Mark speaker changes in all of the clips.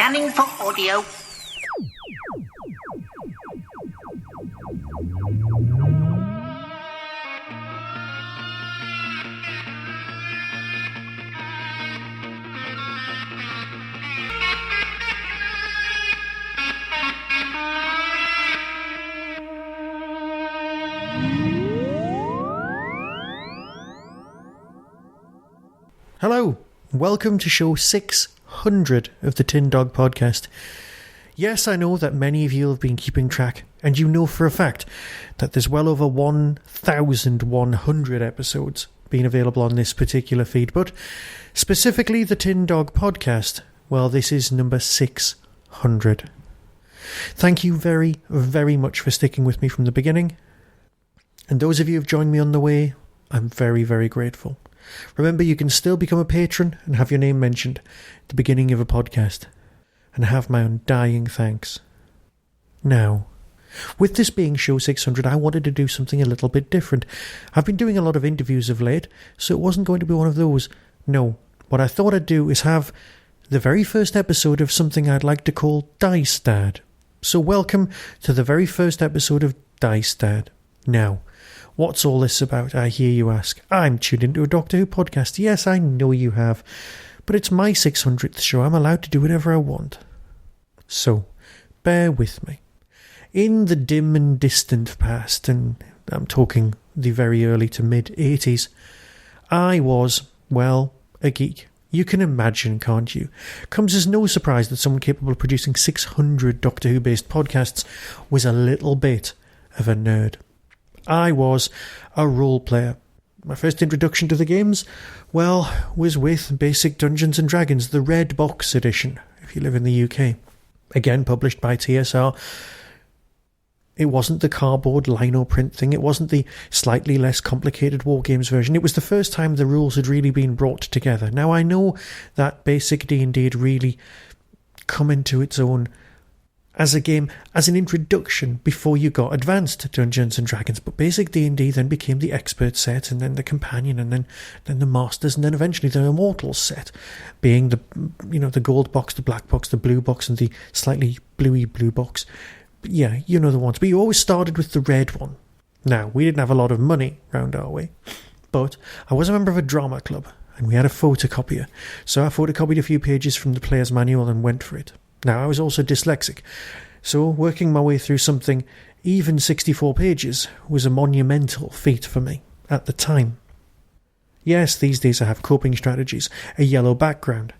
Speaker 1: Scanning for audio.
Speaker 2: Hello, welcome to show 600 of the Tin Dog Podcast. Yes, I know that many of you have been keeping track, and you know for a fact that there's well over 1,100 episodes being available on this particular feed, but specifically the Tin Dog Podcast, well, this is number 600. Thank you very, very much for sticking with me from the beginning, and those of you who have joined me on the way, I'm very, very grateful. Remember, you can still become a patron and have your name mentioned at the beginning of a podcast, and have my undying thanks. Now, with this being show 600, I wanted to do something a little bit different. I've been doing a lot of interviews of late, so it wasn't going to be one of those. No, what I thought I'd do is have the very first episode of something I'd like to call Dice Dad. So welcome to the very first episode of Dice Dad. Now, what's all this about, I hear you ask? I'm tuned into a Doctor Who podcast. Yes, I know you have. But it's my 600th show. I'm allowed to do whatever I want. So, bear with me. In the dim and distant past, and I'm talking the very early to mid-80s, I was, well, a geek. You can imagine, can't you? Comes as no surprise that someone capable of producing 600 Doctor Who-based podcasts was a little bit of a nerd. I was a role player. My first introduction to the games, well, was with Basic Dungeons & Dragons, the Red Box edition, if you live in the UK. Again, published by TSR. It wasn't the cardboard lino print thing. It wasn't the slightly less complicated War Games version. It was the first time the rules had really been brought together. Now, I know that Basic D&D had really come into its own as a game, as an introduction before you got advanced Dungeons and Dragons, but Basic D&D then became the expert set, and then the companion, and then the masters, and then eventually the immortals set, being the gold box, the black box, the blue box, and the slightly bluey blue box. But yeah, you know the ones. But you always started with the red one. Now, we didn't have a lot of money round our way, but I was a member of a drama club, and we had a photocopier, so I photocopied a few pages from the player's manual and went for it. Now, I was also dyslexic, so working my way through something, even 64 pages, was a monumental feat for me at the time. Yes, these days I have coping strategies, a yellow background,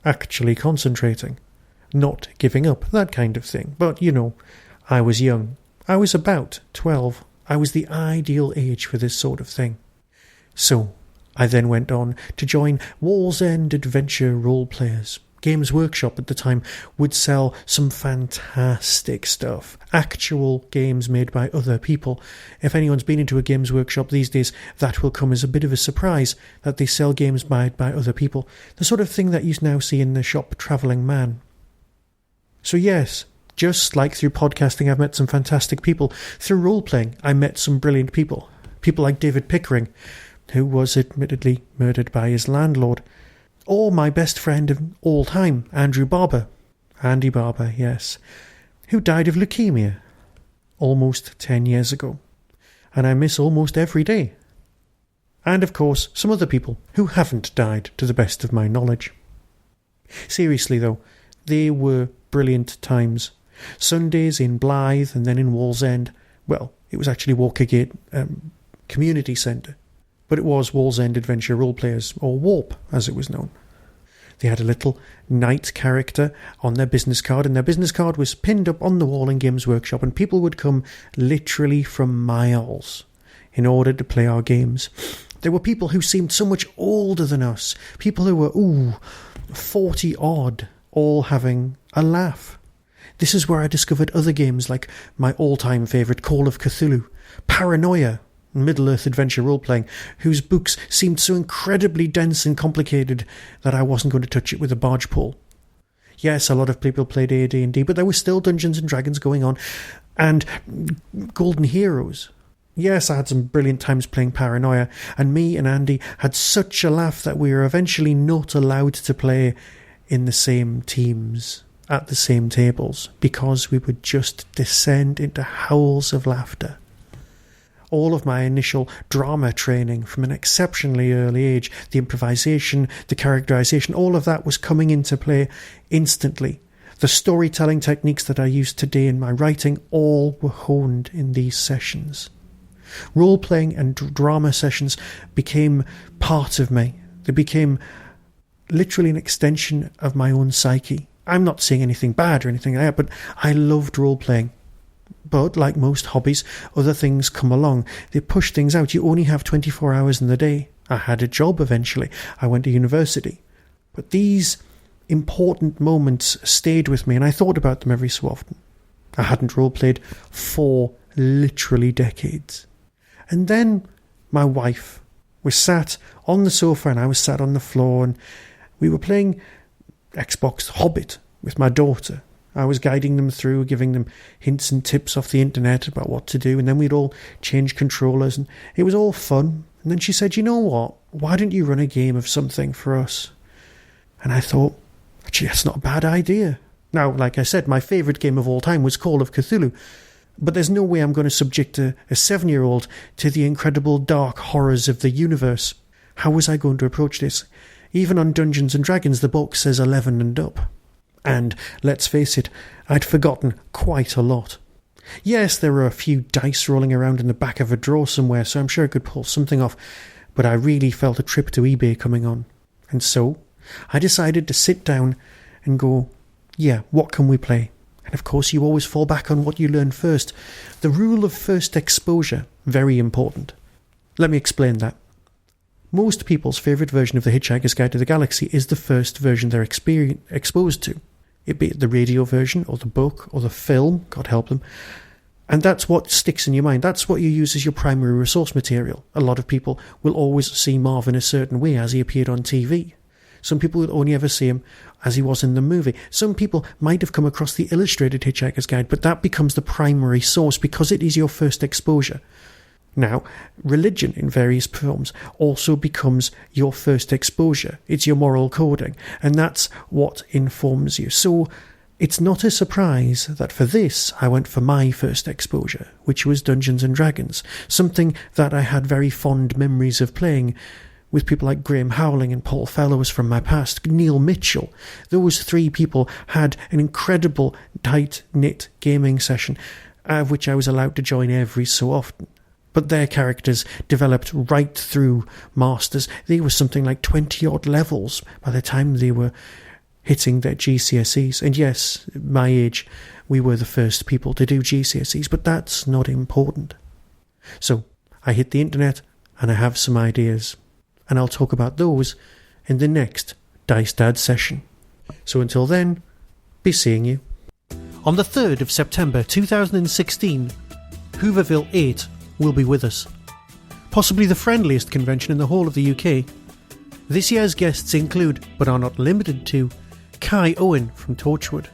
Speaker 2: actually concentrating, not giving up, that kind of thing. But, you know, I was young. I was about 12. I was the ideal age for this sort of thing. So, I then went on to join Wall's End Adventure Role Players. Games Workshop at the time would sell some fantastic stuff. Actual games made by other people. If anyone's been into a Games Workshop these days, that will come as a bit of a surprise that they sell games made by other people. The sort of thing that you now see in the shop Travelling Man. So yes, just like through podcasting I've met some fantastic people, through role-playing I met some brilliant people. People like David Pickering, who was admittedly murdered by his landlord. Or my best friend of all time, Andrew Barber. Andy Barber, yes. Who died of leukemia almost 10 years ago. And I miss almost every day. And of course, some other people who haven't died to the best of my knowledge. Seriously though, they were brilliant times. Sundays in Blythe and then in Wallsend. Well, it was actually Walkergate Community Centre. But it was Wall's End Adventure Role Players, or WARP as it was known. They had a little knight character on their business card, and their business card was pinned up on the wall in Games Workshop, and people would come literally from miles in order to play our games. There were people who seemed so much older than us, people who were, 40 odd, all having a laugh. This is where I discovered other games like my all-time favourite Call of Cthulhu, Paranoia, Middle-earth adventure role-playing, whose books seemed so incredibly dense and complicated that I wasn't going to touch it with a barge pole. Yes, a lot of people played AD&D, but there were still Dungeons and Dragons going on, and Golden Heroes. Yes, I had some brilliant times playing Paranoia, and me and Andy had such a laugh that we were eventually not allowed to play in the same teams. at the same tables because we would just descend into howls of laughter. All of my initial drama training from an exceptionally early age, the improvisation, the characterization, all of that was coming into play instantly. The storytelling techniques that I use today in my writing all were honed in these sessions. Role-playing and drama sessions became part of me. They became literally an extension of my own psyche. I'm not saying anything bad or anything like that, but I loved role-playing. But, like most hobbies, other things come along. They push things out. You only have 24 hours in the day. I had a job eventually. I went to university. But these important moments stayed with me, and I thought about them every so often. I hadn't role-played for literally decades. And then my wife was sat on the sofa and I was sat on the floor, and we were playing Xbox Hobbit with my daughter. I was guiding them through, giving them hints and tips off the internet about what to do, and then we'd all change controllers, and it was all fun. And then she said, "You know what? Why don't you run a game of something for us?" And I thought, actually, that's not a bad idea. Now, like I said, my favourite game of all time was Call of Cthulhu, but there's no way I'm going to subject a 7-year-old to the incredible dark horrors of the universe. How was I going to approach this? Even on Dungeons & Dragons, the book says 11 and up. And, let's face it, I'd forgotten quite a lot. Yes, there were a few dice rolling around in the back of a drawer somewhere, so I'm sure I could pull something off, but I really felt a trip to eBay coming on. And so, I decided to sit down and go, yeah, what can we play? And of course, you always fall back on what you learn first. The rule of first exposure, very important. Let me explain that. Most people's favourite version of The Hitchhiker's Guide to the Galaxy is the first version they're exposed to. It be the radio version, or the book, or the film, God help them. And that's what sticks in your mind. That's what you use as your primary resource material. A lot of people will always see Marv in a certain way as he appeared on TV. Some people will only ever see him as he was in the movie. Some people might have come across the illustrated Hitchhiker's Guide, but that becomes the primary source because it is your first exposure. Now, religion in various forms also becomes your first exposure. It's your moral coding, and that's what informs you. So, it's not a surprise that for this I went for my first exposure, which was Dungeons & Dragons, something that I had very fond memories of playing with people like Graham Howling and Paul Fellows from my past, Neil Mitchell. Those three people had an incredible tight-knit gaming session, of which I was allowed to join every so often. But their characters developed right through Masters. They were something like 20-odd levels by the time they were hitting their GCSEs. And yes, my age, we were the first people to do GCSEs, but that's not important. So, I hit the internet and I have some ideas. And I'll talk about those in the next Dice Dad session. So until then, be seeing you. On the 3rd of September 2016, Hooverville 8 will be with us. Possibly the friendliest convention in the whole of the UK. This year's guests include, but are not limited to, Kai Owen from Torchwood,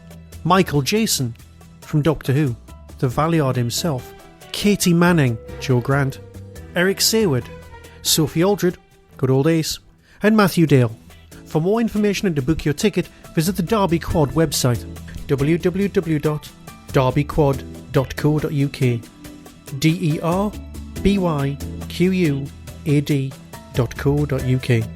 Speaker 2: Michael Jason from Doctor Who, the Valiard himself, Katie Manning, Joe Grant, Eric Sayward, Sophie Aldred, Good Old Ace, and Matthew Dale. For more information and to book your ticket, visit the Derby Quad website, www.derbyquad.co.uk, derbyquad.co.uk.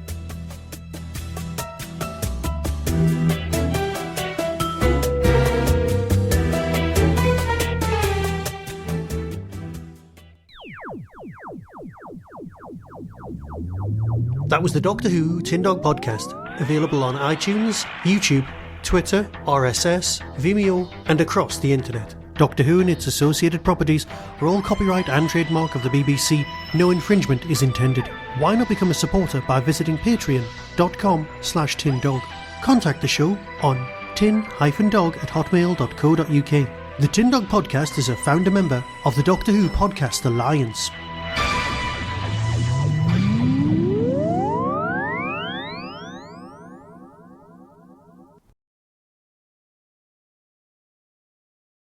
Speaker 2: That was the Doctor Who Tin Dog Podcast, available on iTunes, YouTube, Twitter, RSS, Vimeo, and across the internet. Doctor Who and its associated properties are all copyright and trademark of the BBC. No infringement is intended. Why not become a supporter by visiting patreon.com/tindog. Contact the show on tin-dog@hotmail.co.uk. The Tin Dog Podcast is a founder member of the Doctor Who Podcast Alliance.